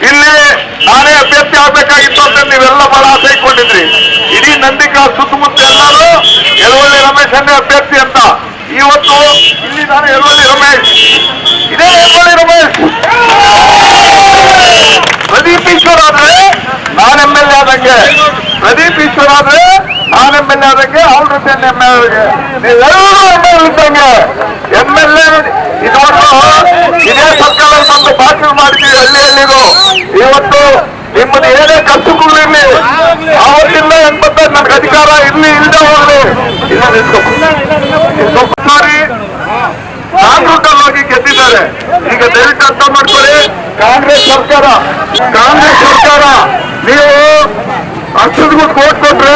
ಇಲ್ಲಿ ನಾನೇ ಅಭ್ಯರ್ಥಿ ಆಗ್ಬೇಕಾಗಿತ್ತು ಅಂತ ನೀವೆಲ್ಲ ಬಹಳ ಆಸೆ ಇಟ್ಕೊಂಡಿದ್ರಿ. ಇಡೀ ನಂದಿಕಾ ಸುತ್ತಮುತ್ತ ಎಲ್ಲರೂ ಯಲವಳ್ಳಿ ರಮೇಶ್ ಅನ್ನೇ ಅಭ್ಯರ್ಥಿ ಅಂತ. ಇವತ್ತು ಇಲ್ಲಿ ನಾನು ಯಲವಳ್ಳಿ ರಮೇಶ್, ಇದೇ ಯಲವಳ್ಳಿ ರಮೇಶ್. ಪ್ರದೀಪ್ ಈಶ್ವರ್ ಆದ್ರೆ ನಾನ್ MLA ಆದಂಗೆ, ಪ್ರದೀಪ್ ಈಶ್ವರ್ ಆದ್ರೆ ನಾನ್ MLA ಆದಂಗೆ, ಅವ್ರ ಜೊತೆ MLA ನೀವೆಲ್ಲರೂ MLA ಇದ್ದಂಗೆ. MLA ಇವತ್ತು ಇದೇ ಸರ್ಕಾರದಲ್ಲಿ ಬಂದು ಭಾಷಣ ಮಾಡಿದ್ದೀವಿ ಹಳ್ಳಿಗೂ. ಇವತ್ತು ನಿಮ್ಮದು ಏನೇ ಖರ್ಚುಗಳಿರ್ಲಿ ಆವತ್ತಿಲ್ಲ ಎಂಬತ್ತ ನನ್ಗೆ ಅಧಿಕಾರ ಇರ್ಲಿ ಇಲ್ಲದೆ ಹೋಗ್ಲಿ ಸಾರಿ ಕಾಂಗ್ರೆಸ್ ಹೋಗಿ ಗೆದ್ದಿದ್ದಾರೆ. ಈಗ ದಯವಿಟ್ಟು ಅರ್ಥ ಮಾಡ್ಕೊಳ್ಳಿ, ಕಾಂಗ್ರೆಸ್ ಸರ್ಕಾರ ನೀವು ಅಷ್ಟೊಂದು ಕೋಟ್ ಕೊಟ್ರೆ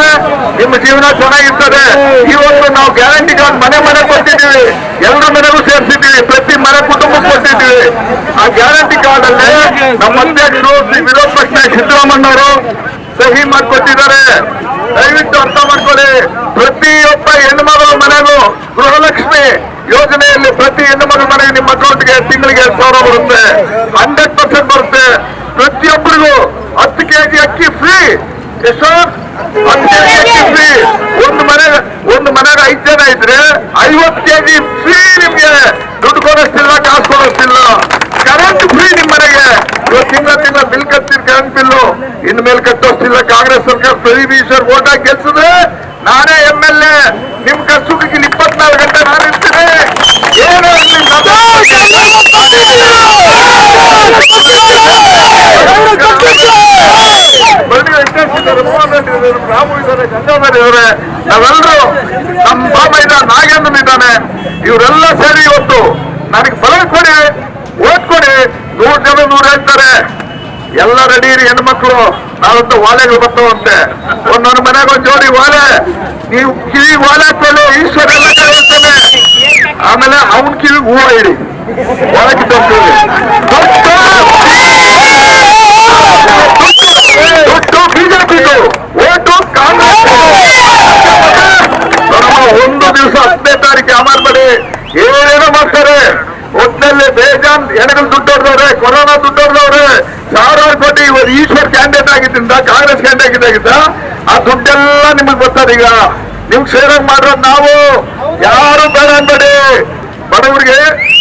ನಿಮ್ಮ ಜೀವನ ಚೆನ್ನಾಗಿರ್ತದೆ. ಇವತ್ತು ನಾವು ಗ್ಯಾರಂಟಿ ಕಾರ್ಡ್ ಮನೆ ಕೊಟ್ಟಿದ್ದೀವಿ, ಎಲ್ಲರ ಮನೆಗೂ ಸೇರಿಸಿದ್ದೀವಿ, ಪ್ರತಿ ಮನೆ ಕುಟುಂಬಕ್ಕೆ ಕೊಟ್ಟಿದ್ದೀವಿ. ಆ ಗ್ಯಾರಂಟಿ ಕಾರ್ಡ್ ಅಲ್ಲಿ ನಮ್ಮ ಅಧ್ಯಕ್ಷರು ವಿರೋಧ ಪಕ್ಷ ಸಿದ್ದರಾಮಣ್ಣವರು ಸಹಿ ಮಾಡಿಕೊಟ್ಟಿದ್ದಾರೆ. ದಯವಿಟ್ಟು ಅರ್ಥ ಮಾಡ್ಕೊಳ್ಳಿ, ಪ್ರತಿಯೊಬ್ಬ ಹೆಣ್ಣುಮಗಳ ಮನೆಗೂ ಗೃಹಲಕ್ಷ್ಮಿ ಯೋಜನೆಯಲ್ಲಿ ಪ್ರತಿ ಹೆಣ್ಣುಮಗಳ ಮನೆಗೆ ನಿಮ್ಮ ಅಕೌಂಟ್ಗೆ ತಿಂಗಳಿಗೆ 2,000 ಬರುತ್ತೆ, 100% ಬರುತ್ತೆ. ಪ್ರತಿಯೊಬ್ಬರಿಗೂ 10 kg ಅಕ್ಕಿ ಫ್ರೀ. ಎಷ್ಟು? 10 kg ಅಕ್ಕಿ ಫ್ರೀ. ಒಂದು ಮನೆಗೆ 5 ಜನ ಇದ್ರೆ 50 kg ಫ್ರೀ. ನಿಮ್ಗೆ ದುಡ್ಡು ಕೊಡೋಷ್ಟಿಲ್ಲ, ಕಾಸು ಕೊಡೋಷ್ಟಿಲ್ಲ. ಕರೆಂಟ್ ಫ್ರೀ ನಿಮ್ಮ ಮನೆಗೆ. ತಿಂಗಳ ಬಿಲ್ ಕಟ್ತೀರಿ, ಕರೆಂಟ್ ಬಿಲ್ಲು ಇನ್ ಮೇಲೆ ಕಟ್ಟೋಷ್ಟಿಲ್ಲ. ಕಾಂಗ್ರೆಸ್ ಸರ್ಕಾರ ಪ್ರದೀಪ್ ಈಶ್ವರ್ ಓಟ್ ಹಾಕಿ ಗೆಲ್ಸಿದ್ರೆ ನಾನೇ MLA. ನಿಮ್ ಕಷ್ಟಕ್ಕೆ 24 ಗಂಟೆ ನಾನು ಇರ್ತೀನಿ. ಏನು ರಾಮು ಇದ್ದಾರೆ, ಗಂಗಾಧರ್ ಅವರೇ, ನಾವೆಲ್ಲರೂ ನಮ್ಮ ಬಾಮ ಇದ್ದಾನೆ, ನಾಗೇಂದ್ರನ್ ಇದ್ದಾನೆ, ಇವರೆಲ್ಲ ಸೇರಿ ಇವತ್ತು ನನಗೆ ಬಲ ಕೊಡಿ, ಓಟ್ ಕೊಡಿ. 100 ಜನ 100 ಹೇಳ್ತಾರೆ. ಎಲ್ಲ ರೆಡಿ ಇರಿ ಹೆಣ್ಮಕ್ಳು. ನಾವಂತೂ ವಾಲೆಗಳು ಬರ್ತಾವಂತೆ. ಒಂದೊಂದು ಮನೆಗೆ ಒಂದು ಜೋಡಿ ವಾಲೆ. ನೀವು ಕಿವಿಗೆ ವಾಲೆ ಹಾಕೊಳ್ಳಿ, ಈಶ್ವರ ಎಲ್ಲ ಹೇಳ್ತಾನೆ. ಆಮೇಲೆ ಅವನ್ ಕಿವಿಗೆ ಹೂವ ಇಡಿ, ಒಳಗಿದ್ದ ಬಿಜೆಪಿದು ಓಟು ಕಾಂಗ್ರೆಸ್. ಒಂದು ದಿವಸ 10ನೇ ತಾರೀಕು ಅಮರ್ಬೇಡಿ, ಏನೇನೋ ಮಾಡ್ತಾರೆ. ಒಟ್ಟಿನಲ್ಲಿ ಬೇಜಾನ್ ಹೆಣಗಳು ದುಡ್ಡು ಹೊಡೆದವ್ರೆ, ಕೊರೋನಾ ದುಡ್ಡು ಹೊಡೆದವ್ರೆ, 1000 ಕೋಟಿ. ಇವರು ಈಶ್ವರ್ ಕ್ಯಾಂಡಿಡೇಟ್ ಆಗಿದ್ದರಿಂದ, ಕಾಂಗ್ರೆಸ್ ಕ್ಯಾಂಡಿಡೇಟ್ ಆಗಿದ್ದ, ಆ ದುಡ್ಡೆಲ್ಲ ನಿಮಗೆ ಬರ್ತದೆ. ಈಗ ನಿಮ್ಗೆ ಸೇರಂಗ್ ಮಾಡೋದು ನಾವು. ಯಾರು ಬೇಡ ಅನ್ಬೇಡಿ. ಬಡವರಿಗೆ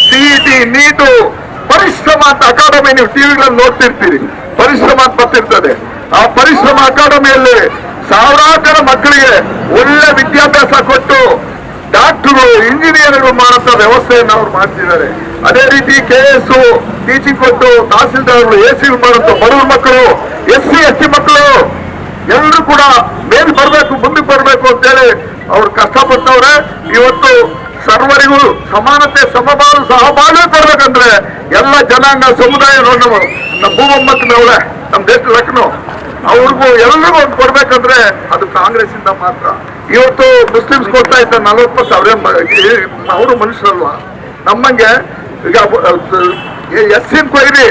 CET, ನೀಟು, ಪರಿಶ್ರಮ ಅಂತ ಅಕಾಡೆಮಿ ನೀವು ಟಿವಿಗಳಲ್ಲಿ ನೋಡ್ತಿರ್ತೀರಿ. ಪರಿಶ್ರಮ ಅಂತ ಬರ್ತಿರ್ತದೆ. ಆ ಪರಿಶ್ರಮ ಅಕಾಡೆಮಿಯಲ್ಲಿ ಸಾವಿರಾರು ಜನ ಮಕ್ಕಳಿಗೆ ಒಳ್ಳೆ ವಿದ್ಯಾಭ್ಯಾಸ ಕೊಟ್ಟು ಡಾಕ್ಟರ್ಗಳು, ಇಂಜಿನಿಯರ್ಗಳು ಮಾಡುವಂತ ವ್ಯವಸ್ಥೆಯನ್ನು ಅವ್ರು ಮಾಡ್ತಿದ್ದಾರೆ. ಅದೇ ರೀತಿ KS ಟೀಚಿಂಗ್ ಕೊಟ್ಟು ತಹಸೀಲ್ದಾರ್ಗಳು, AC ಮಾಡುವಂತ ಬಡವ್ರ ಮಕ್ಕಳು, SC ST ಮಕ್ಕಳು ಎಲ್ಲರೂ ಕೂಡ ಮೇಲ್ ಬರಬೇಕು, ಮುಂದಕ್ಕೆ ಬರಬೇಕು ಅಂತೇಳಿ ಅವ್ರು ಕಷ್ಟಪಟ್ಟವ್ರೆ. ಇವತ್ತು ಸರ್ವರಿಗೂ ಸಮಾನತೆ, ಸಮಬಾಳು, ಸಹಬಾಳು ಕೊಡ್ಬೇಕಂದ್ರೆ ಎಲ್ಲ ಜನಾಂಗ ಸಮುದಾಯ ನಮ್ಮ ಭೂಮಮ್ಮಕ್ಕನವಳೆ, ನಮ್ಮ ದೇಶದ ಲಕ್ನೋ ಅವ್ರಿಗೂ ಎಲ್ಲರಿಗೂ ಒಂದು ಕೊಡ್ಬೇಕಂದ್ರೆ ಅದು ಕಾಂಗ್ರೆಸ್ ಇಂದ ಮಾತ್ರ. ಇವತ್ತು ಮುಸ್ಲಿಮ್ಸ್ ಕೊಡ್ತಾ ಇದ್ದ 40% ಅವರು ಮನುಷ್ಯರಲ್ವಾ? ನಮ್ಮಂಗೆ ಈಗ SC ಕೊಯ್ರಿ,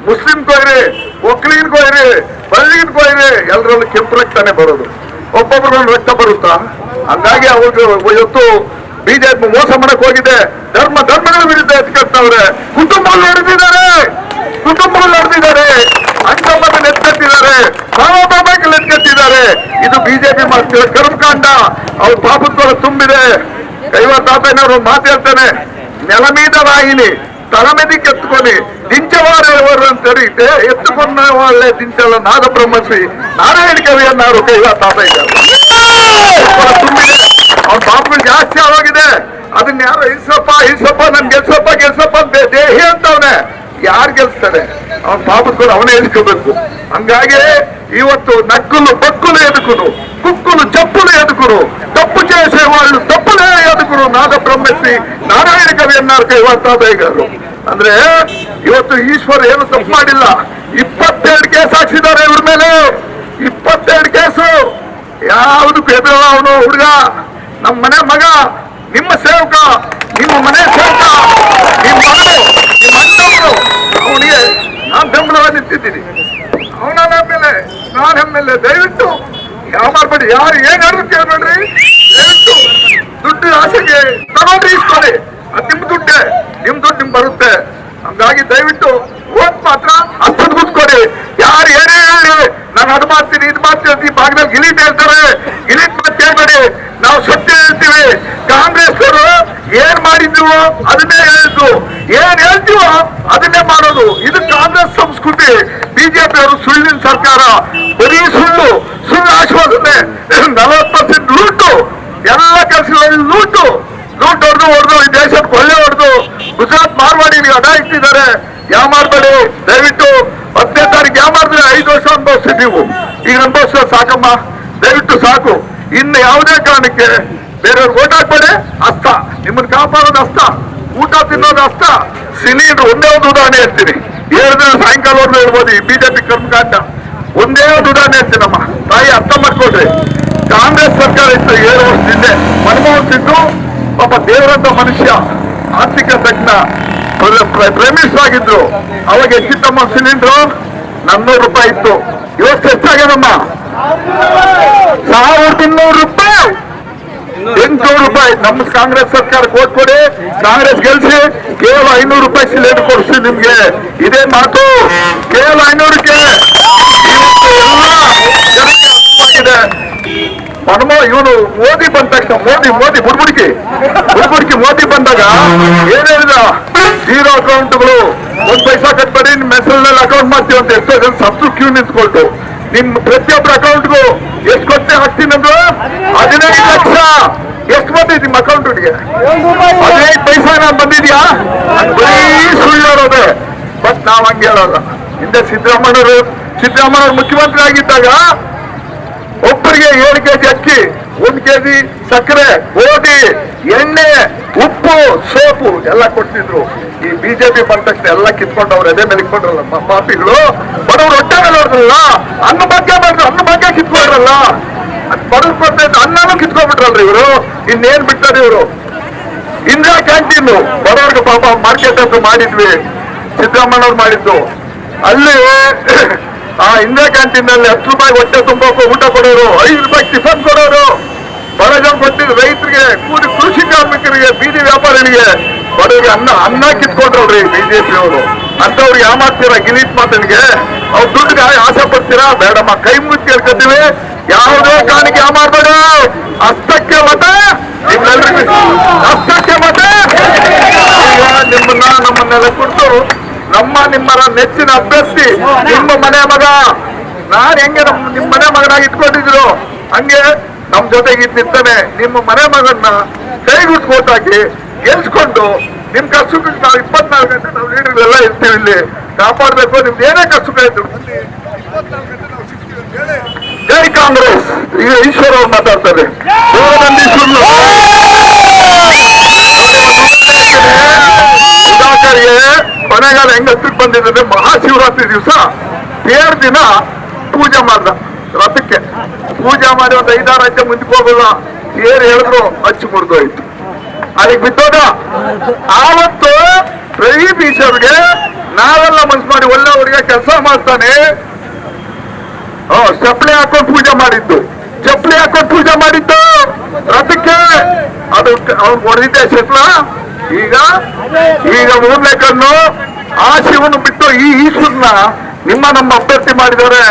ಮುಸ್ಲಿಂ ಕೊಯ್ರಿ, ಒಕ್ಕಲಿಗನ್ ಕೊಯ್ರಿ, ಬಳ್ಳಿಗನ್ ಕೊಯ್ರಿ, ಎಲ್ಲರಲ್ಲೂ ಕೆಂಪು ರಕ್ತನೇ ಬರೋದು. ಒಬ್ಬೊಬ್ಬರು ರಕ್ತ ಬರುತ್ತಾ? ಹಂಗಾಗಿ ಅವ್ರಿಗೆ ಇವತ್ತು ಬಿಜೆಪಿ ಮೋಸ ಮಾಡಕ್ ಹೋಗಿದೆ. ಧರ್ಮಗಳ ವಿರುದ್ಧ ಎತ್ಕೊಳ್ತಾವ್ರೆ. ಕುಟುಂಬಗಳು ನಡೆದಿದ್ದಾರೆ, ಅಂಗಮನ ಎತ್ಕಟ್ಟಿದ್ದಾರೆ, ಭಾವಭಾವಗಳು ಎತ್ಕಟ್ಟಿದ್ದಾರೆ. ಇದು ಬಿಜೆಪಿ ಮಾಡ್ತಿರೋ ಕರ್ಮಕಾಂಡ. ಅವ್ರ ಪಾಪತ್ವರ ತುಂಬಿದೆ. ಕೈವತ್ತಾತನವರು ಮಾತಾಡ್ತಾನೆ, ನೆಲ ಮೀದ ವಾಹಿನಿ తల మీదకి ఎత్తుకొని దించేవారు ఎవరు అని అడిగితే ఎత్తుకున్న వాళ్ళే దించాల నాద బ్రహ్మశ్రీ నారాయణ ಕವಿ ಅన్నారు ಕೈವಾ ತಾತಯ್ಯ గారు. ಅವ್ರ ಪಾಪಗಳು ಜಾಸ್ತಿ ಆಗೋಗಿದೆ. ಅದನ್ನ ಯಾರು ಇಸಪ್ಪ ನನ್ ಗೆಲ್ಸಪ್ಪ ದೇಹಿ ಅಂತವನೆ ಯಾರು ಗೆಲ್ಸ್ತಾರೆ? ಅವನ್ ಪಾಪದ ಕೂಡ ಅವನೇ ಎದ್ಕೋಬೇಕು. ಹಂಗಾಗಿ ಇವತ್ತು నక్కులు బక్కులు ఎదుకును కుక్కులు చెప్పులు ఎదుకును తప్పు చేసేవాళ్ళు తప్పులే ఎదుకును నాద బ్రహ్మశ్రీ నారాయణ కవి అన్నారు కైವಾ ತಾತಯ್ಯ గారు. ಅಂದ್ರೆ ಇವತ್ತು ಈಶ್ವರ ಏನು ತಪ್ಪು ಮಾಡಿಲ್ಲ. 22 ಕೇಸ್ ಹಾಕ್ಸಿದ್ದಾರೆ ಇವ್ರ ಮೇಲೆ. 22 ಕೇಸು. ಯಾವುದಕ್ಕೂ ಎದುರಲ್ಲ ಅವನು ಹುಡುಗ. ನಮ್ಮ ಮನೆ ಮಗ, ನಿಮ್ಮ ಸೇವಕ, ನಿಮ್ಮ ಮನೆ ಸೇವಕ, ನಿಮ್ಮ ಮಗಳು, ನಿಮ್ಮ ಅಣ್ಣವರು. ಅವನಿಗೆ ನಾನು ಬೆಂಬಲವಾಗಿ ನಿಂತಿದ್ದೀನಿ. ಅವನ ಮೇಲೆ ನಾನು ಎಮ್ಮೆಲ್ಲೆ. ದಯವಿಟ್ಟು ಯಾವ ಮಾಡ್ಬೇಡಿ, ಯಾರು ಏನಾದ್ರು ಕೇಳ್ಬೇಡ್ರಿ. ದಯವಿಟ್ಟು ದುಡ್ಡು ಆಸೆಗೆ ತಗೊಂಡ್ರಿ ಇಸ್ಕೊಳ್ಳಿ. ಅದು ನಿಮ್ ದುಡ್ಡು ನಿಮ್ಗೆ ಬರುತ್ತೆ. ಹಂಗಾಗಿ ದಯವಿಟ್ಟು ಓಟ್ ಮಾತ್ರ ಅಷ್ಟೊಂದು ಗುರ್ತ್ಕೊಡಿ. ಮಾತು ಹೇಳ್ತೀವಿ, ಭಾಗದಲ್ಲಿ ಗಿಲೀಟ್ ಹೇಳ್ತಾರೆ. ಗಿಲೀಟ್ ಮಾತು ಹೇಳ್ಬೇಡಿ, ನಾವು ಸತ್ಯ ಹೇಳ್ತೀವಿ. ಕಾಂಗ್ರೆಸ್ ಅವರು ಏನ್ ಮಾಡಿದ್ವು ಅದನ್ನೇ ಹೇಳಿದ್ದು, ಏನ್ ಹೇಳ್ತೀವೋ ಅದನ್ನೇ ಮಾಡೋದು. ಇದು ಕಾಂಗ್ರೆಸ್ ಸಂಸ್ಕೃತಿ. ಬಿಜೆಪಿ ಅವರು ಸುಳ್ಳಿನ ಸರ್ಕಾರ, ಬರೀ ಸುಳ್ಳು ಆಶ್ವಾಸನೆ, 40% ಲೂಟು, ಎಲ್ಲ ಕೆಲಸಗಳಲ್ಲಿ ಲೂಟು ಹೊಡೆದು ಈ ದೇಶದ ಕೊಳ್ಳೆ ಹೊಡೆದು ಗುಜರಾತ್ ಮಾರ್ವಾಡಿಗೆ ಅಡ ಇಟ್ಟಿದ್ದಾರೆ. ಯಾವ ಮಾಡಬೇಡಿ ದಯವಿಟ್ಟು. 10ನೇ ತಾರೀಕು ಯಾವ ಮಾಡಿದ್ರೆ 5 ವರ್ಷ ಅನುಭವಿಸ್ತೀವಿ. ನೀವು ಈಗ ಅನುಭವಿಸೋ ಸಾಕಮ್ಮ, ದಯವಿಟ್ಟು ಸಾಕು. ಇನ್ನು ಯಾವುದೇ ಕಾರಣಕ್ಕೆ ಬೇರೆಯವ್ರಿಗೆ ಓಟ್ ಹಾಕ್ಬೇಡಿ. ಅಸ್ತ ನಿಮ್ಮನ್ನ ಕಾಪಾಡೋದು ಅಸ್ತ, ಊಟ ತಿನ್ನೋದು ಅಸ್ತ. ಸಿಲಿಂಡರ್ ಒಂದೇ ಒಂದು ಉದಾಹರಣೆ ಹೇಳ್ತೀನಿ, ಹೇಳಿದ್ರೆ ಸಾಯಂಕಾಲವರೆಗೂ ಹೇಳ್ಬೋದು. ಈ ಬಿಜೆಪಿ ಕರ್ಮಕಾಂಡ ಒಂದೇ ಒಂದು ಉದಾಹರಣೆ ಹೇಳ್ತೀನಮ್ಮ ತಾಯಿ, ಅರ್ಥ ಮಾಡ್ಕೊಡ್ರಿ. ಕಾಂಗ್ರೆಸ್ ಸರ್ಕಾರ ಇತ್ತು 7 ವರ್ಷದಿಂದ, ಮನಮೋಹನ್ ಸಿಂಗ್ ಪಾಪ ದೇವರಂತ ಮನುಷ್ಯ, ಆರ್ಥಿಕ ತಜ್ಞ, ಪ್ರೈಮ್ ಮಿನಿಸ್ಟರ್ ಆಗಿದ್ರು. ಅವಾಗ ಎಷ್ಟಿತ್ತಮ್ಮ ಸಿಲಿಂಡ್ರು? 400 ರೂಪಾಯಿ ಇತ್ತು. ಇವತ್ತು ಎಷ್ಟಾಗ್ಯದಮ್ಮ? 1200 ರೂಪಾಯಿ, 800 ರೂಪಾಯಿ. ನಮ್ಮ ಕಾಂಗ್ರೆಸ್ ಸರ್ಕಾರ ಓಟ್ ಕೊಡಿ, ಕಾಂಗ್ರೆಸ್ ಗೆಲ್ಸಿ, ಕೇವಲ 500 ರೂಪಾಯಿ ಸಿಲಿಂಡರ್ ಕೊಡಿಸ್ತೀವಿ ನಿಮ್ಗೆ. ಇದೇ ಮಾತು, ಕೇವಲ 500ಕ್ಕೆ. ಇವನು ಮೋದಿ ಬಂದ ತಕ್ಷಣ ಮೋದಿ ಬುಡ್ಬುಡಿಕೆ ಬಂದಾಗ ಏನ್ ಹೇಳಿದ? 0 ಅಕೌಂಟ್ಗಳು, 1 ಪೈಸಾ ಕಟ್ಬೇಡಿ, ನಿಮ್ಮ ಹೆಸರಿನಲ್ಲಿ ಅಕೌಂಟ್ ಮಾಡ್ತೀವಿ ಅಂತ. ಎಷ್ಟೋ ಜನ ಸತ್ತು ಕ್ಯೂ ನಿಂತ್ಕೊಳ್ತು. ನಿಮ್ ಪ್ರತಿಯೊಬ್ಬರ ಅಕೌಂಟ್ಗೂ ಎಷ್ಟು ಕೊಟ್ಟೆ ಹಾಕ್ತೀನಿ ಅಂದ್ರು? 15 ಲಕ್ಷ. ಎಷ್ಟು ಬಂದಿದ್ ನಿಮ್ಮ ಅಕೌಂಟ್ಗೆ? 15 ಪೈಸಾ ನಾನು ಬಂದಿದ್ಯಾ? ಬರೀ ಸುಳ್ಳು ಹೇಳೋದೆ. ಬಟ್ ನಾವ್ ಹಂಗೆ ಹೇಳೋಲ್ಲ. ಹಿಂದೆ ಸಿದ್ದರಾಮಯ್ಯವರು ಮುಖ್ಯಮಂತ್ರಿ ಆಗಿದ್ದಾಗ ಒಬ್ಬರಿಗೆ 7 ಕೆಜಿ ಅಕ್ಕಿ, 1 ಕೆಜಿ ಸಕ್ಕರೆ, ಗೋಧಿ, ಎಣ್ಣೆ, ಉಪ್ಪು, ಸೋಪು ಎಲ್ಲ ಕೊಡ್ತಿದ್ರು. ಈ ಬಿಜೆಪಿ ಬಂದ ತಕ್ಷಣ ಎಲ್ಲ ಕಿತ್ಕೊಂಡವ್ರು ಎದೆ ಮೇಲೆ ಇಟ್ಕೊಂಡ್ರಲ್ಲ ಪಾಪಿಗಳು. ಬಡವರು ಹೊಟ್ಟೆ ಮೇಲೆ ಹೊಡೆದ್ರಲ್ಲ, ಅನ್ನ ಬಗ್ಗೆ ಕಿತ್ಕೊಂಡ್ರಲ್ಲ. ಬಡವ್ರು ಕೊಡ್ತಾ ಅನ್ನನೂ ಕಿತ್ಕೊಂಡ್ಬಿಟ್ರಲ್ರಿ ಇವರು. ಇನ್ನೇನ್ ಬಿಡ್ತಾರೆ ಇವರು? ಇಂದಿರಾ ಕ್ಯಾಂಟೀನ್ ಬಡವ್ರಿಗೆ ಪಾಪ ಮಾರ್ಕೆಟ್ ಅಂತ ಮಾಡಿದ್ವಿ, ಸಿದ್ದರಾಮಯ್ಯವ್ರು ಮಾಡಿದ್ದು. ಅಲ್ಲಿ ಆ ಇಂದಿರಾ ಕ್ಯಾಂಟೀನ್ ನಲ್ಲಿ 10 ರೂಪಾಯಿ ಹೊಟ್ಟೆ ತುಂಬ ಊಟ ಕೊಡೋರು, 5 ರೂಪಾಯಿ ಟಿಫನ್ ಕೊಡೋರು. ಬಹಳ ಜನ ಕೊಟ್ಟಿದ್ರು ರೈತರಿಗೆ, ಕೃಷಿ ಕಾರ್ಮಿಕರಿಗೆ, ಬೀದಿ ವ್ಯಾಪಾರಿಗಳಿಗೆ. ಬಡವರಿಗೆ ಅನ್ನ ಕಿತ್ಕೊಂಡ್ರಲ್ರಿ ಬಿಜೆಪಿ ಅವರು. ಅಂತವ್ರಿಗೆ ಯಾವ ಮಾಡ್ತೀರಾ? ಗಿಲೀಟ್ ಮಾತನಿಗೆ ಅವ್ರ ದುಡ್ಡಿಗೆ ಆಸೆ ಪಡ್ತೀರಾ? ಬೇಡಮ್ಮ, ಕೈ ಮುಗಿದು ಕೇಳ್ಕೊತೀವಿ. ಯಾವುದೇ ಕಾರಣಕ್ಕೆ ಯಾವ ಮಾಡ್ಬೇಡ. ಹಸ್ತಕ್ಕೆ ಮತ, ನಿಮ್ಮೆಲ್ಲರಿಗೂ ಹಸ್ತಕ್ಕೆ ಮತ. ಈಗ ನಮ್ಮನ್ನೆಲ್ಲ ಕುರಿತು ನಿಮ್ಮರ ನೆಚ್ಚಿನ ಅಭ್ಯರ್ಥಿ ನಿಮ್ಮ ಮನೆ ಮಗ. ನಾನ್ ಹೆಂಗೆ ನಿಮ್ಮ ಮನೆ ಮಗನಾಗಿ ಇಟ್ಕೊಂಡಿದ್ರು ಹಂಗೆ ನಮ್ ಜೊತೆಗೆ ನಿಂತಾನೆ. ನಿಮ್ಮ ಮನೆ ಮಗನ್ನ ಕೈಗುಟ್ಟು ಓಟ್ ಹಾಕಿ ಗೆಲ್ಸ್ಕೊಂಡು ನಿಮ್ ಕಸುಕ್ಕೆ ನಾವು 24 ಗಂಟೆ ನಾವು ಲೀಡರ್ಗಳೆಲ್ಲ ಇರ್ತೀವಿ. ಇಲ್ಲಿ ಕಾಪಾಡ್ಬೇಕು. ನಿಮ್ದು ಏನೇ ಕಸುಕ ಇದ್ರು 24 ಗಂಟೆ ನಾವು ಸಿಗ್ತೀವಿ ಅಂತ ಹೇಳಿ. ಜೈ ಕಾಂಗ್ರೆಸ್. ಈಗ ಈಶ್ವರ ಅವ್ರು ಮಾತಾಡ್ತಾರೆ. ಸುಧಾಕರ್ಗೆ ಕೊನೆಗಾಲ ಹೆಂಗ ಹತ್ತಿಗೆ ಬಂದಿದ್ರೆ, ಮಹಾಶಿವರಾತ್ರಿ ದಿವಸ ತೇರ್ ದಿನ ಪೂಜೆ ಮಾಡ್ದ. ರಥಕ್ಕೆ ಪೂಜೆ ಮಾಡಿ ಒಂದು 5-6 ಹೆಜ್ಜೆ ಮುಂದಕ್ಕೆ ಹೋಗಲ್ಲ. ತೇರು ಹೇಳಿದ್ರು ಹಚ್ಚಿ ಮುರಿದೋಯ್ತು, ಅದಕ್ಕೆ ಬಿದ್ದೋದ. ಆವತ್ತು ಪ್ರದೀಪ್ ಈಶ್ವರ್ಗೆ ನಾವೆಲ್ಲ ಮನ್ಸು ಮಾಡಿ ಒಳ್ಳೆಯವರಿಗೆ ಕೆಲಸ ಮಾಡ್ತಾನೆ. ಚಪ್ಪಲಿ ಹಾಕೊಂಡು ಪೂಜೆ ಮಾಡಿದ್ದು ರಥಕ್ಕೆ. ಅದು ಅವ್ನು ಹೊಡೆದಿದ್ದೆ ಶಟ್ಲ. ಈಗ 3ನೇ ಕಣ್ಣು ಆ ಶಿವನು ಬಿಟ್ಟು ಈ ಈಶ್ವರನ ನಮ್ಮ ಅಭ್ಯರ್ಥಿ ಮಾಡಿದ್ದಾರೆ.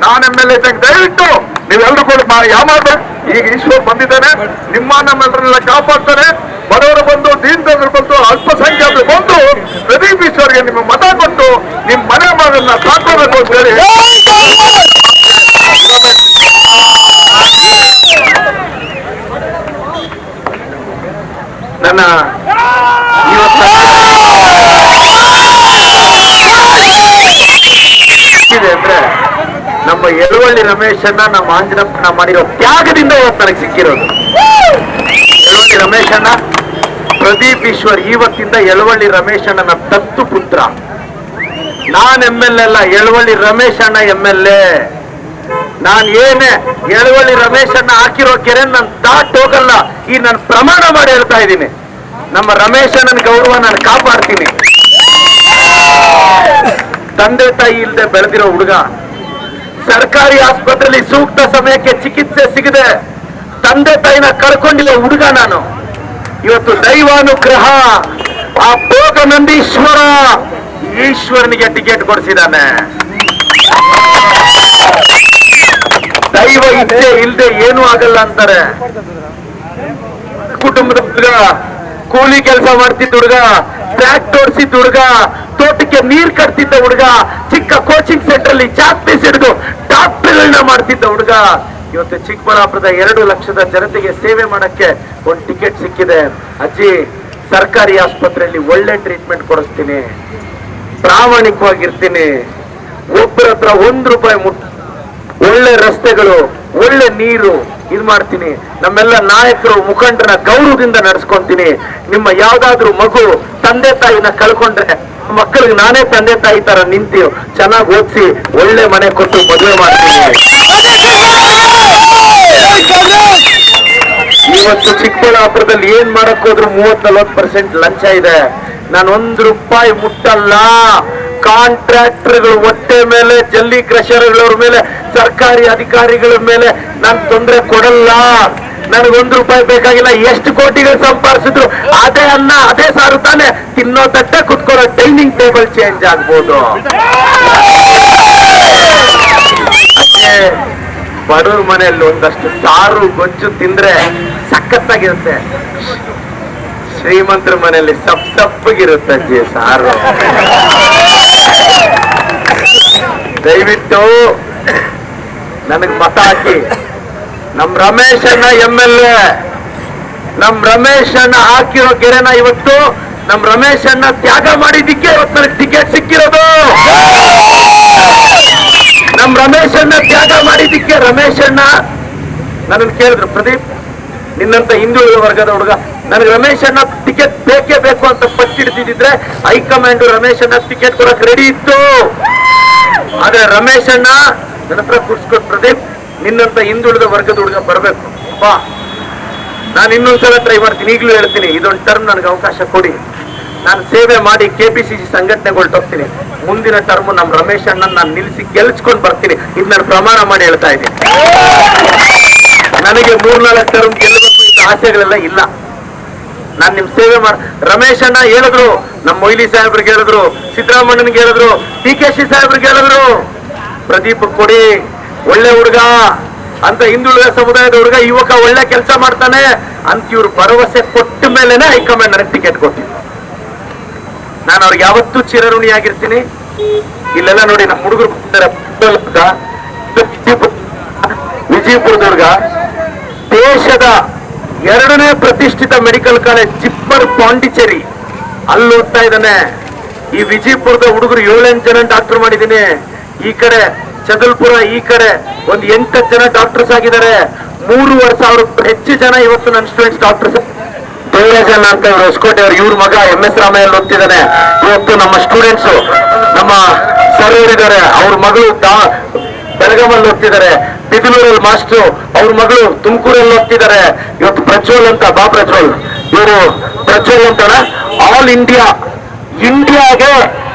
ನಾನು MLA ಇದ್ದಂಗೆ ದಯವಿಟ್ಟು ನೀವೆಲ್ಲರೂ ಕೂಡ ಯಾವ ಮಾಡ್ಬೇಕು. ಈಗ ಈಶ್ವರ್ ಬಂದಿದ್ದಾನೆ, ನಮ್ಮೆಲ್ಲರನ್ನೆಲ್ಲ ಕಾಪಾಡ್ತಾನೆ. ಬಡವರು ಬಂದು, ದೀನದವರು ಬಂದು, ಅಲ್ಪಸಂಖ್ಯಾತರು ಬಂದು ಪ್ರದೀಪ್ ಈಶ್ವರ್ಗೆ ನಿಮ್ಮ ಮತ ಕೊಟ್ಟು ನಿಮ್ಮ ಮನೆ ಮಗನ್ನ ಸಾಕೋಬೇಕು ಅಂತ ಹೇಳಿ ನನ್ನ ಇದೆ ಅಂದ್ರೆ ನಮ್ಮ ಯಲುವಳ್ಳಿ ರಮೇಶನ್ನ ನಮ್ಮ ಆಂಜನಪ್ಪನ ಮಾಡಿರೋ ತ್ಯಾಗದಿಂದ ಇವತ್ತು ನನಗೆ ಸಿಕ್ಕಿರೋದು. ಯಲುವಳ್ಳಿ ರಮೇಶಣ್ಣ, ಪ್ರದೀಪ್ ಈಶ್ವರ್ ಇವತ್ತಿಂದ ಯಲುವಳ್ಳಿ ರಮೇಶಣ್ಣನ ದತ್ತು ಪುತ್ರ. ನಾನ್ MLA ಅಲ್ಲ, ಯಲುವಳ್ಳಿ ರಮೇಶಣ್ಣ MLA. ನಾನ್ ಏನೇ ಯಲುವಳ್ಳಿ ರಮೇಶಣ್ಣ ಹಾಕಿರೋ ಕೆರೆ ನಾನು ದಾಟ್ ಹೋಗಲ್ಲ. ಈ ನಾನು ಪ್ರಮಾಣ ಮಾಡಿ ಹೇಳ್ತಾ ಇದ್ದೀನಿ. ನಮ್ಮ ರಮೇಶಣ್ಣನ ಗೌರವ ನಾನು ಕಾಪಾಡ್ತೀನಿ. ತಂದೆ ತಾಯಿ ಇಲ್ಲದೆ ಬೆಳೆದಿರೋ ಹುಡುಗ, ಸರ್ಕಾರಿ ಆಸ್ಪತ್ರೆಯಲ್ಲಿ ಸೂಕ್ತ ಸಮಯಕ್ಕೆ ಚಿಕಿತ್ಸೆ ಸಿಗದೆ ತಂದೆ ತಾಯಿನ ಕಳ್ಕೊಂಡಿಲ್ಲ ಹುಡುಗ ನಾನು. ಇವತ್ತು ದೈವಾನುಗ್ರಹ ಆ ಭೋಗ ನಂದೀಶ್ವರ ಈಶ್ವರನಿಗೆ ಟಿಕೆಟ್ ಕೊಡಿಸಿದ್ದಾನೆ. ದೈವ ಇಚ್ಛೆ ಇಲ್ಲದೆ ಏನೂ ಆಗಲ್ಲ ಅಂತಾರೆ. ಕುಟುಂಬದ ಹುಡುಗ, ಕೂಲಿ ಕೆಲಸ ಮಾಡ್ತಿದ್ದ ಹುಡುಗ, ಟ್ರ್ಯಾಕ್ಟರ್ ಓಡಿಸಿದ್ದ ಹುಡುಗ, ತೋಟಕ್ಕೆ ನೀರ್ ಕಟ್ತಿದ್ದ ಹುಡುಗ, ಚಿಕ್ಕ ಕೋಚಿಂಗ್ ಸೆಂಟರ್ ಅಲ್ಲಿ ಚಾಕ್ ಪೀಸ್ ಹಿಡಿದು ಡಾಕ್ಟರ್ಗಳನ್ನ ಮಾಡ್ತಿದ್ದ ಹುಡುಗ ಇವತ್ತು ಚಿಕ್ಕಬಳ್ಳಾಪುರದ 2 ಲಕ್ಷದ ಜನತೆಗೆ ಸೇವೆ ಮಾಡಕ್ಕೆ ಒಂದು ಟಿಕೆಟ್ ಸಿಕ್ಕಿದೆ. ಅಜ್ಜಿ, ಸರ್ಕಾರಿ ಆಸ್ಪತ್ರೆಯಲ್ಲಿ ಒಳ್ಳೆ ಟ್ರೀಟ್ಮೆಂಟ್ ಕೊಡಿಸ್ತೀನಿ, ಪ್ರಾಮಾಣಿಕವಾಗಿರ್ತೀನಿ, ಒಬ್ಬರ ಹತ್ರ ₹1 ಒಳ್ಳೆ ರಸ್ತೆಗಳು, ಒಳ್ಳೆ ನೀರು ಇದು ಮಾಡ್ತೀನಿ, ನಮ್ಮೆಲ್ಲ ನಾಯಕರು ಮುಖಂಡರ ಗೌರವದಿಂದ ನಡೆಸ್ಕೊಂತೀನಿ. ನಿಮ್ಮ ಯಾವ್ದಾದ್ರು ಮಗು ತಂದೆ ತಾಯಿನ ಕಳ್ಕೊಂಡ್ರೆ ಮಕ್ಕಳಿಗೆ ನಾನೇ ತಂದೆ ತಾಯಿ ತರ ನಿಂತು ಚೆನ್ನಾಗಿ ಓದಿಸಿ ಒಳ್ಳೆ ಮನೆ ಕೊಟ್ಟು ಮದುವೆ ಮಾಡ್ತೀನಿ. ಇವತ್ತು ಚಿಕ್ಕಬಳ್ಳಾಪುರದಲ್ಲಿ ಏನ್ ಮಾಡಕ್ ಹೋದ್ರು 30-40% ಲಂಚ ಇದೆ. ನಾನು ₹1 ಮುಟ್ಟಲ್ಲ. ಕಾಂಟ್ರಾಕ್ಟರ್ಗಳು ಹೊಟ್ಟೆ ಮೇಲೆ, ಜಲ್ಲಿ ಕ್ರಷರ್ಗಳವ್ರ ಮೇಲೆ, ಸರ್ಕಾರಿ ಅಧಿಕಾರಿಗಳ ಮೇಲೆ ನಾನು ತೊಂದರೆ ಕೊಡಲ್ಲ. ನನಗೆ ₹1 ಬೇಕಾಗಿಲ್ಲ. ಎಷ್ಟು ಕೋಟಿಗಳು ಸಂಪಾದಿಸಿದ್ರು ಅದೇ ಅನ್ನ ಅದೇ ಸಾರು ತಾನೆ ತಿನ್ನೋ ತಟ್ಟೆ ಕುತ್ಕೊಳ್ಳೋ ಡೈನಿಂಗ್ ಟೇಬಲ್ ಚೇಂಜ್ ಆಗ್ಬೋದು. ಬಡವ್ರ ಮನೆಯಲ್ಲಿ ಒಂದಷ್ಟು ಸಾರು ಗೊಜ್ಜು ತಿಂದ್ರೆ ಸಖತ್ತಾಗಿರುತ್ತೆ. ಶ್ರೀಮಂತರ ಮನೆಯಲ್ಲಿ ಸಪ್ಪಗಿರುತ್ತೆ ಅಜ್ಜಿ ಸಾರು. ದಯವಿಟ್ಟು ನನಗ್ ಮತ ಹಾಕಿ. ನಮ್ ರಮೇಶ್ ಅಣ್ಣ MLA, ನಮ್ ರಮೇಶ್ ಅಣ್ಣ ಹಾಕಿರೋ ಗೆರೆನ ಇವತ್ತು ನಮ್ ರಮೇಶ್ ಅಣ್ಣ ತ್ಯಾಗ ಮಾಡಿದ್ದಕ್ಕೆ ಇವತ್ತು ನನಗೆ ಟಿಕೆಟ್ ಸಿಕ್ಕಿರೋದು. ನಮ್ ರಮೇಶ್ ಅಣ್ಣ ತ್ಯಾಗ ಮಾಡಿದ್ದಕ್ಕೆ ರಮೇಶ್ ಅಣ್ಣ ನನ್ನನ್ನು ಕೇಳಿದ್ರು, ಪ್ರದೀಪ್ ನಿನ್ನಂತ ಹಿಂದುಳಿದ ವರ್ಗದ ಹುಡುಗ, ನನಗೆ ರಮೇಶ್ ಅಣ್ಣ ಟಿಕೆಟ್ ಬೇಕೇ ಬೇಕು ಅಂತ ಪಟ್ಟಿಡ್ತಿದ್ರೆ ಹೈಕಮಾಂಡ್ ರಮೇಶ್ ಅಣ್ಣ ಟಿಕೆಟ್ ಕೊಡಕ್ ರೆಡಿ ಇತ್ತು. ಆದ್ರೆ ರಮೇಶ್ ಅಣ್ಣ ನನ್ನ ಹತ್ರ ಕೂರ್ಸ್ಕೊಟ್, ಪ್ರದೀಪ್ ನಿನ್ನಂತ ಹಿಂದುಳಿದ ವರ್ಗದ ಹುಡುಗ ಬರ್ಬೇಕು ಬಾ, ನಾನು ಇನ್ನೊಂದ್ಸಲ ಟ್ರೈ ಮಾಡ್ತೀನಿ, ಈಗಲೂ ಹೇಳ್ತೀನಿ, ಇದೊಂದು ಟರ್ಮ್ ನನಗೆ ಅವಕಾಶ ಕೊಡಿ, ನಾನು ಸೇವೆ ಮಾಡಿ KPCC ಸಂಘಟನೆಗೊಳ್ಟೋಗ್ತೀನಿ. ಮುಂದಿನ ಟರ್ಮ್ ನಮ್ ರಮೇಶ್ ಅಣ್ಣ ನಾನು ನಿಲ್ಲಿಸಿ ಗೆಲ್ಸ್ಕೊಂಡ್ ಬರ್ತೀನಿ. ಇದು ನಾನು ಪ್ರಮಾಣ ಮಾಡಿ ಹೇಳ್ತಾ ಇದ್ದೀನಿ. ನನಗೆ 3-4 ಟರ್ಮ್ ಗೆಲ್ಲಬೇಕು ಇಂಥ ಆಸೆಗಳೆಲ್ಲ ಇಲ್ಲ. ನಾನು ನಿಮ್ ಸೇವೆ ಮಾಡ. ರಮೇಶ್ ಅಣ್ಣ ಹೇಳಿದ್ರು, ನಮ್ಮ ಮೊಯ್ಲಿ ಸಾಹೇಬ್ರಿಗೆ ಹೇಳಿದ್ರು, ಸಿದ್ದರಾಮಣ್ಣನಿಗೆ ಹೇಳಿದ್ರು, DKC ಸಾಹೇಬ್ರಿಗೆ ಹೇಳಿದ್ರು, ಪ್ರದೀಪ್ ಕೊಡಿ, ಒಳ್ಳೆ ಹುಡುಗ ಅಂತ, ಹಿಂದುಳಿದ ಸಮುದಾಯದ ಹುಡುಗ, ಯುವಕ, ಒಳ್ಳೆ ಕೆಲಸ ಮಾಡ್ತಾನೆ ಅಂತ ಇವ್ರು ಭರವಸೆ ಕೊಟ್ಟ ಮೇಲೆನೆ ಹೈಕಮಾಂಡ್ ನನಗೆ ಟಿಕೆಟ್ ಕೊಟ್ಟಿದ್ರು. ನಾನು ಅವ್ರಿಗೆ ಯಾವತ್ತೂ ಚಿರಋಣಿಯಾಗಿರ್ತೀನಿ. ಇಲ್ಲೆಲ್ಲ ನೋಡಿ ನಮ್ಮ ಹುಡುಗರು ವಿಜಯಪುರದವ್ರಗ ದೇಶದ 2ನೇ ಪ್ರತಿಷ್ಠಿತ ಮೆಡಿಕಲ್ ಕಾಲೇಜ್ ಜಿಪ್ಪರ್ ಪಾಂಡಿಚೇರಿ ಅಲ್ಲಿ ಓದ್ತಾ ಇದ್ದಾನೆ. ಈ ವಿಜಯಪುರದ ಹುಡುಗರು 7-8 ಜನ ಡಾಕ್ಟರ್ ಮಾಡಿದ್ದೀನಿ. ಈ ಕಡೆ ಚದಲ್ಪುರ, ಈ ಕಡೆ ಒಂದು 8 ಜನ ಡಾಕ್ಟರ್ಸ್ ಆಗಿದ್ದಾರೆ. 3,500 ಹೆಚ್ಚು ಜನ ಇವತ್ತು ನನ್ನ ಸ್ಟೂಡೆಂಟ್ಸ್ ಡಾಕ್ಟರ್ಸ್. ದೇವರಾಜನ್ ಅಂತ ಇವರು ಹೊಸಕೋಟೆ ಅವರು, ಇವ್ರ ಮಗ MS ರಾಮಯ್ಯ ಓದ್ತಿದ್ದಾನೆ. ಇವತ್ತು ನಮ್ಮ ಸ್ಟೂಡೆಂಟ್ಸ್, ನಮ್ಮ ಸರ್ ಇದ್ದಾರೆ, ಅವ್ರ ಮಗಳು ಬೆಳಗಾಮಲ್ಲಿ ಓದ್ತಿದ್ದಾರೆ. ಬಿದಿಲೂರಲ್ಲಿ ಮಾಸ್ಟ್ರು, ಅವ್ರ ಮಗಳು ತುಮಕೂರಲ್ಲಿ ಓದ್ತಿದ್ದಾರೆ. ಇವತ್ತು ಪ್ರಜ್ವಲ್ ಅಂತ, ಬಾ ಪ್ರಜ್ವಲ್, ಇವರು ಪ್ರಜ್ವಲ್ ಅಂತಾನ ಆಲ್ ಇಂಡಿಯಾಗೆ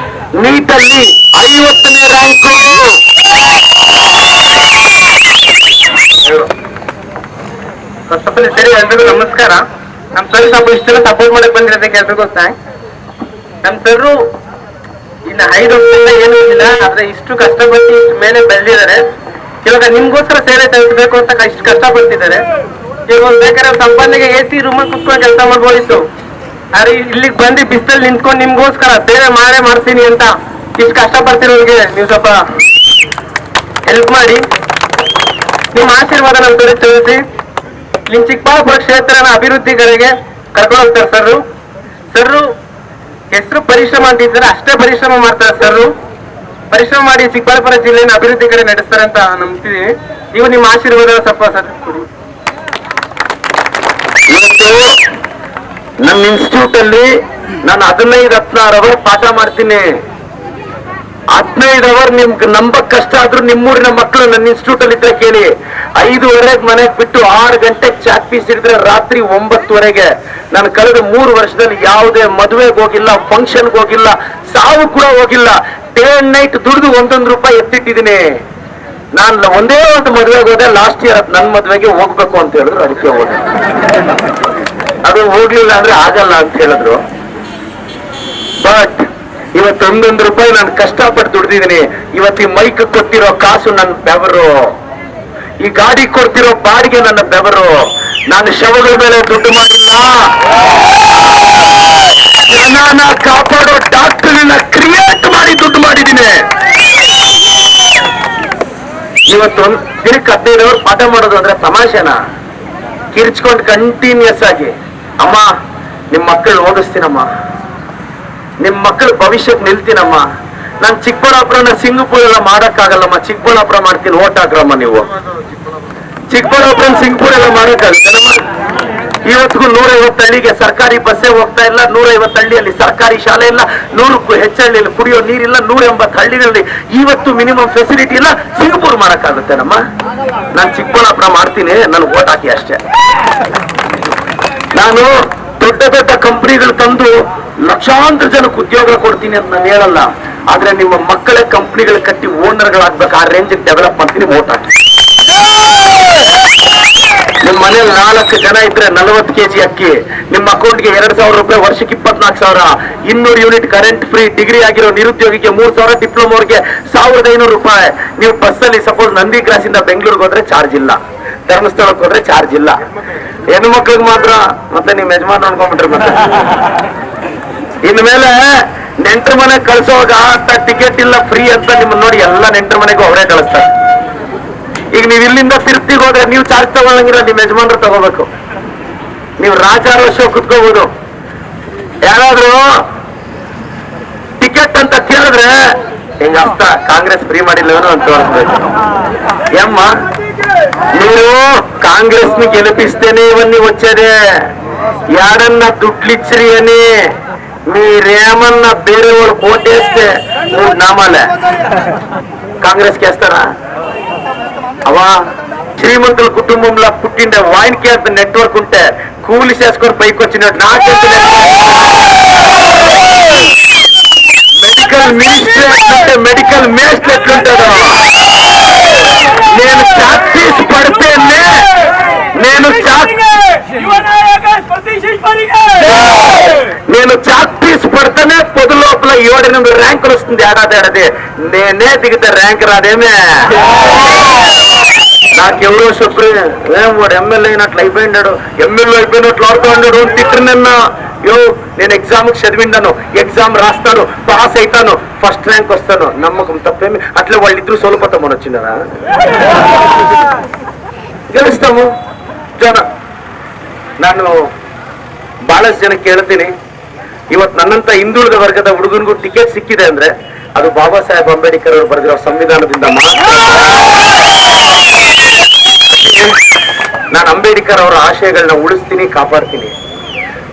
ನೀಟಲ್ಲಿ 50ನೇ ರ್ಯಾಂಕು. ಸರಿ, ಎಲ್ರಿಗೂ ನಮಸ್ಕಾರ. ನಮ್ ಸರ್ ಸ್ವಲ್ಪ ಇಷ್ಟೆಲ್ಲ ಸಪೋರ್ಟ್ ಮಾಡಕ್ ಬಂದಿರೋದಕ್ಕೆ ಎಲ್ರಿಗೂ ಥ್ಯಾಂಕ್ಸ್. ನಮ್ ಸರ್ ಇನ್ನು 5 ವರ್ಷದಿಂದ ಏನೂ ಇಲ್ಲ, ಆದ್ರೆ ಇಷ್ಟು ಕಷ್ಟಪಟ್ಟು ಇಷ್ಟು ಮೇಲೆ ಬೆಳೆದಿದ್ದಾರೆ. ಇವಾಗ ನಿಮ್ಗೋಸ್ಕರ ಸೇವೆ ತಲುಪಬೇಕು ಅಂತ ಇಷ್ಟು ಕಷ್ಟಪಡ್ತಿದ್ದಾರೆ. ಇವಾಗ ಬೇಕಾದ್ರೆ ಸಂಪಾದನೆಗೆ AC ರೂಮಲ್ಲಿ ಕುತ್ಕೊಂಡು ಕೆಲಸ ಮಾಡ್ಬೋದಿತ್ತು. ಆದ್ರೆ ಇಲ್ಲಿಗೆ ಬಂದು ಬಿಸಿಲಲ್ಲಿ ನಿಂತ್ಕೊಂಡು ನಿಮ್ಗೋಸ್ಕರ ಸೇವೆ ಮಾಡ್ತೀನಿ ಅಂತ ಇಷ್ಟು ಕಷ್ಟಪಡ್ತಿರೋರಿಗೆ ನೀವು ಸ್ವಲ್ಪ ಹೆಲ್ಪ್ ಮಾಡಿ. ನಿಮ್ಮ ಆಶೀರ್ವಾದ ನಮ್ಮ ಕಡೆ ತಿಳಿಸಿ. ನಿಮ್ ಚಿಕ್ಕಬಳ್ಳಾಪುರ ಕ್ಷೇತ್ರನ ಅಭಿವೃದ್ಧಿ ಕಡೆಗೆ ಕರ್ಕೊಂಡು ಹೋಗ್ತಾರೆ ಸರ್ರು. ಹೆಸರು ಪರಿಶ್ರಮ ಅಂತಿದ್ದಾರೆ, ಅಷ್ಟೇ ಪರಿಶ್ರಮ ಮಾಡ್ತಾರೆ ಸರ್ರು. ಪರಿಶ್ರಮ ಮಾಡಿ ಚಿಕ್ಕಬಳ್ಳಾಪುರ ಜಿಲ್ಲೆನ ಅಭಿವೃದ್ಧಿ ಕಡೆ ನಡೆಸ್ತಾರೆ ಅಂತ ನಂಬ್ತೀವಿ. ನೀವು ನಿಮ್ಮ ಆಶೀರ್ವಾದ ಸ್ವಲ್ಪ ಸರ್ ಕೊಡಿ. ಇವತ್ತು ನಮ್ಮ ಇನ್ಸ್ಟಿಟ್ಯೂಟ್ ಅಲ್ಲಿ ನಾನು 15-16 ಅವರ್ ಪಾಠ ಮಾಡ್ತೀನಿ. 15 ಅವರ್ ನಿಮ್ಗೆ ನಂಬಕ್ ಕಷ್ಟ ಆದ್ರೂ ನಿಮ್ಮೂರಿನ ಮಕ್ಕಳು ನನ್ನ ಇನ್ಸ್ಟಿಟ್ಯೂಟ್ ಅಲ್ಲಿ ಇದ್ರೆ ಕೇಳಿ. 5:30 ಮನೆಗೆ ಬಿಟ್ಟು 6 ಗಂಟೆಗೆ ಚಾಕ್ ಪೀಸ್ ಹಿಡಿದ್ರೆ ರಾತ್ರಿ 9:00ವರೆಗೆ. ನಾನು ಕಳೆದ 3 ವರ್ಷದಲ್ಲಿ ಯಾವುದೇ ಮದುವೆಗೆ ಹೋಗಿಲ್ಲ, ಫಂಕ್ಷನ್ಗೆ ಹೋಗಿಲ್ಲ, ಸಾವು ಕೂಡ ಹೋಗಿಲ್ಲ. ಡೇ ಅಂಡ್ ನೈಟ್ ದುಡಿದು ₹1 ಎತ್ತಿಟ್ಟಿದ್ದೀನಿ. ನಾನು ಒಂದೇ ಒಂದು ಮದುವೆಗೆ ಹೋದೆ, ಲಾಸ್ಟ್ ಇಯರ್ ನನ್ನ ಮದುವೆಗೆ ಹೋಗ್ಬೇಕು ಅಂತ ಹೇಳಿದ್ರು, ಅದಕ್ಕೆ ಹೋದೆ. ಅದು ಹೋಗ್ಲಿಲ್ಲ ಅಂದ್ರೆ ಆಗಲ್ಲ ಅಂತ ಹೇಳಿದ್ರು. ಬಟ್ ಇವತ್ತು ₹1 ನಾನು ಕಷ್ಟಪಟ್ಟು ದುಡ್ದಿದ್ದೀನಿ. ಇವತ್ತು ಈ ಮೈಕ್ ಕೊಟ್ಟಿರೋ ಕಾಸು ನನ್ನ ಬೆವರು. ಈ ಗಾಡಿ ಕೊಡ್ತಿರೋ ಬಾಡಿಗೆ ನನ್ನ ಬೆವರು. ನಾನು ಶವಗಳ ಮೇಲೆ ದುಡ್ಡು ಮಾಡಿಲ್ಲ, ಜನನ ಕಾಪಾಡೋ ಡಾಕ್ಟರ್ನ ಕ್ರಿಯೇಟ್ ಮಾಡಿ ದುಡ್ಡು ಮಾಡಿದ್ದೀನಿ. ಇವತ್ತೊಂದು ದಿನಕ್ಕೆ 15 ಅವರ್ ಪಾಠ ಮಾಡೋದು ಅಂದ್ರೆ ತಮಾಷೆನಾ? ಕಿರ್ಚ್ಕೊಂಡು ಕಂಟಿನ್ಯೂಸ್ ಆಗಿ ಅಮ್ಮ ನಿಮ್ ಮಕ್ಕಳು ಓದಿಸ್ತೀನಮ್ಮ, ನಿಮ್ ಮಕ್ಕಳ ಭವಿಷ್ಯಕ್ಕೆ ನಿಲ್ತೀನಮ್ಮ, ನಾನ್ ಚಿಕ್ಕಬಳ್ಳಾಪುರನ ಸಿಂಗಪುರ್ ಎಲ್ಲ ಮಾಡಕ್ಕಾಗಲ್ಲಮ್ಮ, ಚಿಕ್ಕಬಳ್ಳಾಪುರ ಮಾಡ್ತೀನಿ, ಓಟ್ ಹಾಕ್ರಮ್ಮ ನೀವು. ಚಿಕ್ಕಬಳ್ಳಾಪುರ ಸಿಂಗಪುರ್ ಎಲ್ಲ ಮಾಡಕ್ಕಾಗುತ್ತೆ ನಮ್ಮ? ಇವತ್ತಿಗೂ 150 ಹಳ್ಳಿಗೆ ಸರ್ಕಾರಿ ಬಸ್ಸೇ ಹೋಗ್ತಾ ಇಲ್ಲ. 150 ಹಳ್ಳಿಯಲ್ಲಿ ಸರ್ಕಾರಿ ಶಾಲೆ ಇಲ್ಲ, 100ಕ್ಕೂ ಹೆಚ್ಚು ಹಳ್ಳಿಯಲ್ಲಿ ಕುಡಿಯೋ ನೀರಿಲ್ಲ, 180 ಹಳ್ಳಿಗಳಲ್ಲಿ ಇವತ್ತು ಮಿನಿಮಮ್ ಫೆಸಿಲಿಟಿ ಇಲ್ಲ. ಸಿಂಗಪುರ್ ಮಾಡಕ್ಕಾಗುತ್ತೆ ನಮ್ಮ? ನಾನು ಚಿಕ್ಕಬಳ್ಳಾಪುರ ಮಾಡ್ತೀನಿ, ನನ್ಗೆ ಓಟ್ ಹಾಕಿ ಅಷ್ಟೇ. ನಾನು ದೊಡ್ಡ ದೊಡ್ಡ ಕಂಪನಿಗಳು ತಂದು ಲಕ್ಷಾಂತರ ಜನಕ್ಕೆ ಉದ್ಯೋಗ ಕೊಡ್ತೀನಿ ಅಂತ ನಾನು ಹೇಳಲ್ಲ. ಆದ್ರೆ ನಿಮ್ಮ ಮಕ್ಕಳ ಕಂಪನಿಗಳು ಕಟ್ಟಿ ಓನರ್ಗಳಾಗ್ಬೇಕು, ಆ ರೇಂಜ್ ಡೆವಲಪ್ ಮಾಡ್ತೀನಿ, ಓಟ್ ಹಾಕಿ. ನಿಮ್ಮ ಮನೇಲಿ 4 ಜನ ಇದ್ರೆ 40 kg ಅಕ್ಕಿ, ನಿಮ್ಮ ಅಕೌಂಟ್ಗೆ 2,000 ರೂಪಾಯಿ, ವರ್ಷಕ್ಕೆ 24,000, 200 ಯೂನಿಟ್ ಕರೆಂಟ್ ಫ್ರೀ, ಡಿಗ್ರಿ ಆಗಿರೋ ನಿರುದ್ಯೋಗಿಗೆ 3,000, ಡಿಪ್ಲೊಮೋರ್ಗೆ 1,500 ರೂಪಾಯಿ. ನೀವು ಬಸ್ಸಲ್ಲಿ ಸಪೋಸ್ ನಂದಿ ಕ್ರಾಸ್ ಇಂದ ಬೆಂಗಳೂರಿಗೆ ಹೋದ್ರೆ ಚಾರ್ಜ್ ಇಲ್ಲ, ಧರ್ಮಸ್ಥಳಕ್ಕೆ ಹೋದ್ರೆ ಚಾರ್ಜ್ ಇಲ್ಲ. ಹೆಣ್ಣು ಮಕ್ಳಿಗೆ ಮಾತ್ರ ಮತ್ತೆ ನಿಮ್ ಯಜಮಾನ್ ಅನ್ಕೊಂಡ್ಬಿಟ್ರೆ ಮತ್ತೆ. ಇನ್ಮೇಲೆ ನೆಂಟ್ರ ಮನೆ ಕಳ್ಸೋವಾಗ ಟಿಕೆಟ್ ಇಲ್ಲ ಫ್ರೀ ಅಂತ ನಿಮ್ಮನ್ನ ನೋಡಿ ಎಲ್ಲ ನೆಂಟ್ರ ಮನೆಗೂ ಅವರೇ ಕಳಿಸ್ತಾರೆ. ಈಗ ನೀವು ಇಲ್ಲಿಂದ ತಿರುಪ್ತಿಗೆ ಹೋದ್ರೆ ನೀವು ಚಾರ್ಜ್ ತಗೊಳ್ಳಂಗಿಲ್ಲ, ನಿಮ್ ಯಜಮಾನ್ರು ತಗೋಬೇಕು. ನೀವು ರಾಜಾರೋಷ ಕುತ್ಕೋಬಹುದು. ಯಾರಾದ್ರೂ ಟಿಕೆಟ್ ಅಂತ ಕೇಳಿದ್ರೆ ಹಿಂಗ ಅರ್ಥ ಕಾಂಗ್ರೆಸ್ ಫ್ರೀ ಮಾಡಿಲ್ಲವೇನೋ ಅಂತ ತೋರಿಸ್ಬೇಕು. ఏమ్మ మీరు కాంగ్రెస్ ని గెలిపిస్తేనే ఇవన్నీ వచ్చేదే. ఏడన్నా దుడ్లిచ్చిరి అని మీరేమన్నా ಬೇರೆ వాళ్ళు ఓటేస్తే 3 నామాలే కాంగ్రెస్ కేస్తారా? అవా శ్రీమంతుల కుటుంబంలో పుట్టిండే వాయిన్కి అంత నెట్వర్క్ ఉంటే కూలి చేసుకొని పైకి వచ్చినట్టు నాకెంత మెడికల్ మినిస్ట్రీ అంటే మెడికల్ మేస్ట్ ఎట్లుంటాడో. నేను చాక్ పీస్ పడితేనే నేను చాక్ పీస్ పడితేనే పొద్దు లోపల 7-8 ర్యాంకులు వస్తుంది ఏడాది. నేనే దిగితే ర్యాంక్ రాదేమే. నాకెవరో సుప్రీం వాడు ఎమ్మెల్యే అయినట్లు అయిపోయినాడు, ఎమ్మెల్యే అయిపోయినట్లు ఆడుతూ ఉన్నాడు అని తిట్టరు నిన్న. నేను ఎగ్జామ్ చదివిండాను, ఎగ్జామ్ రాస్తాను, పాస్ అవుతాను, ఫస్ట్ ర్యాంక్ వస్తాను, నమ్మకం తప్పేమి. అట్లా వాళ్ళిద్దరూ సోలిపోతామని వచ్చినారా? ಗೆಲ್ಲಿಸ್ತಾము ಜನ. ನಾನು ಬಹಳಷ್ಟು ಜನಕ್ಕೆ ಹೇಳ್ತೀನಿ, ಇವತ್ತು ನನ್ನಂತ ಹಿಂದುಳಿದ ವರ್ಗದ ಹುಡುಗನಿಗೂ ಟಿಕೆಟ್ ಸಿಕ್ಕಿದೆ ಅಂದ್ರೆ ಅದು ಬಾಬಾ ಸಾಹೇಬ್ ಅಂಬೇಡ್ಕರ್ ಅವರು ಬರೆದಿರೋ ಸಂವಿಧಾನದಿಂದ ಮಾತ್ರ. ನಾನು ಅಂಬೇಡ್ಕರ್ ಅವರ ಆಶಯಗಳನ್ನ ಉಳಿಸ್ತೀನಿ, ಕಾಪಾಡ್ತೀನಿ.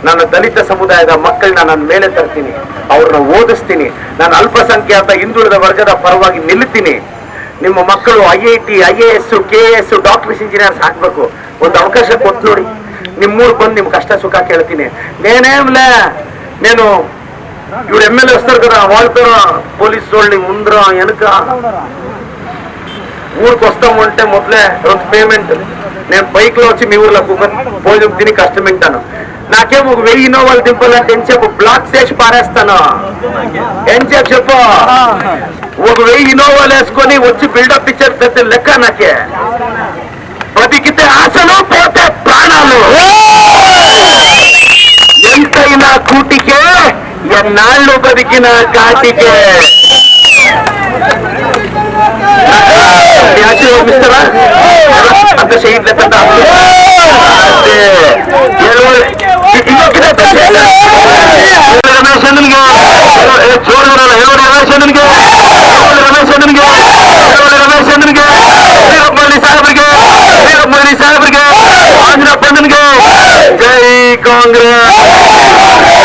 ನಾನು ದಲಿತ ಸಮುದಾಯದ ಮಕ್ಕಳನ್ನ ನನ್ನ ಮೇಲೆ ತರ್ತೀನಿ, ಅವ್ರನ್ನ ಓದಿಸ್ತೀನಿ. ನಾನು ಅಲ್ಪಸಂಖ್ಯಾತ ಹಿಂದುಳಿದ ವರ್ಗದ ಪರವಾಗಿ ನಿಲ್ತೀನಿ. ನಿಮ್ಮ ಮಕ್ಕಳು IIT, IAS, KAS, doctors, engineers ಹಾಕ್ಬೇಕು. ಒಂದು ಅವಕಾಶ ಕೊಟ್ಟು ನೋಡಿ. ನಿಮ್ಮೂರ್ ಬಂದು ನಿಮ್ ಕಷ್ಟ ಸುಖ ಕೇಳ್ತೀನಿ. నేనేంలే నేను ఇవి ఎమ్మెల్యే వస్తారు కదా, వాళ్ళతో పోలీసు వాళ్ళని ముందర వెనుక ఊరికి వస్తాము అంటే మొదలే రోజు పేమెంట్. నేను బైక్ లో వచ్చి మీ ఊర్లో భోజనం తిని కష్టం వింటాను. నాకేమో 1000 ఇన్నోవాలు దింపాలంటే ఎంతసేపు బ్లాక్ చేసి పారేస్తాను. ఎంతసేపు చెప్పు, 1000 ఇన్నోవాలు వేసుకొని వచ్చి బిల్డప్ ఇచ్చారు పెద్ద లెక్క. నాకే బతికితే ఆశలు, పోతే ప్రాణాలు. ఎంతైనా కూటికే, ఎన్నాళ్ళు బతికిన కాటికే. ఆశీర్వదిస్తారా? అంత చేయట్లేదంట. రమేష్ చంద్రన్ಗೆ చూడగల రమేಶ್ ಚಂದ್ರನ್ಗೆ ವೀರಪ್ಪಮೊಯ್ಲಿ ಸಾಹೇಬರಿಗೆ, ಆಂಜನೇಯ ಬಂಧನ್ಗೆ ಜೈ ಕಾಂಗ್ರೆಸ್.